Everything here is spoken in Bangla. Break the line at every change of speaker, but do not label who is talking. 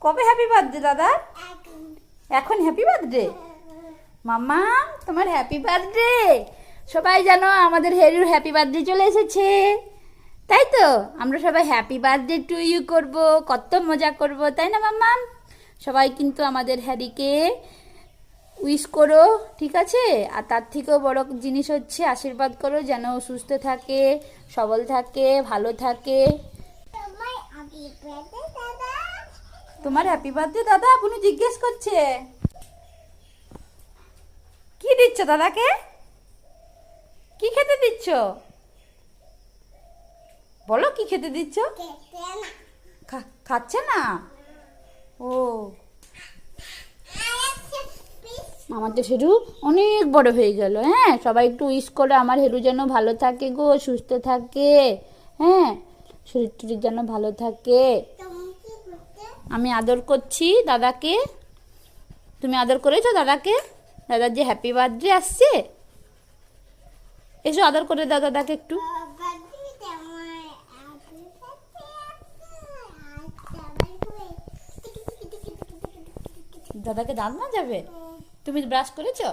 কবে হ্যাপি বার্থডে দাদা? এখন হ্যাপি বার্থডে? মাম্মা তোমার হ্যাপি বার্থডে। সবাই জানো আমাদের হেরুর হ্যাপি বার্থডে চলে এসেছে, তাই তো আমরা সবাই হ্যাপি বার্থডে টু ইউ করব, কত মজা করব, তাই না মাম্মা? সবাই কিন্তু আমাদের হ্যারিকে উইশ করো, ঠিক আছে? আর তার থেকেও বড় জিনিস হচ্ছে আশীর্বাদ করো যেন ও সুস্থ থাকে, সবল থাকে, ভালো থাকে। তোমার হ্যাপি বার্থডে দাদা আপনি জিজ্ঞেস করছে। কি দিচ্ছ দাদাকে? কি খেতে দিচ্ছ? বলো কি খেতে দিচ্ছ? খাচ্ছে না? ও আমার তো হেরু অনেক বড় হয়ে গেল। হ্যাঁ, সবাই একটু উইশ করে আমার হেরু যেন ভালো থাকে গো, সুস্থ থাকে। হ্যাঁ, শরীর টরীর যেন ভালো থাকে। আমি আদর করছি দাদাকে। তুমি আদর করেছো দাদাকে? দাদার যে হ্যাপি বার্থডে আসছে, এসো আদর করে দাও দাদাকে একটু। দাদাকে দাঁত না যাবে? তুমি ব্রাশ করেছো?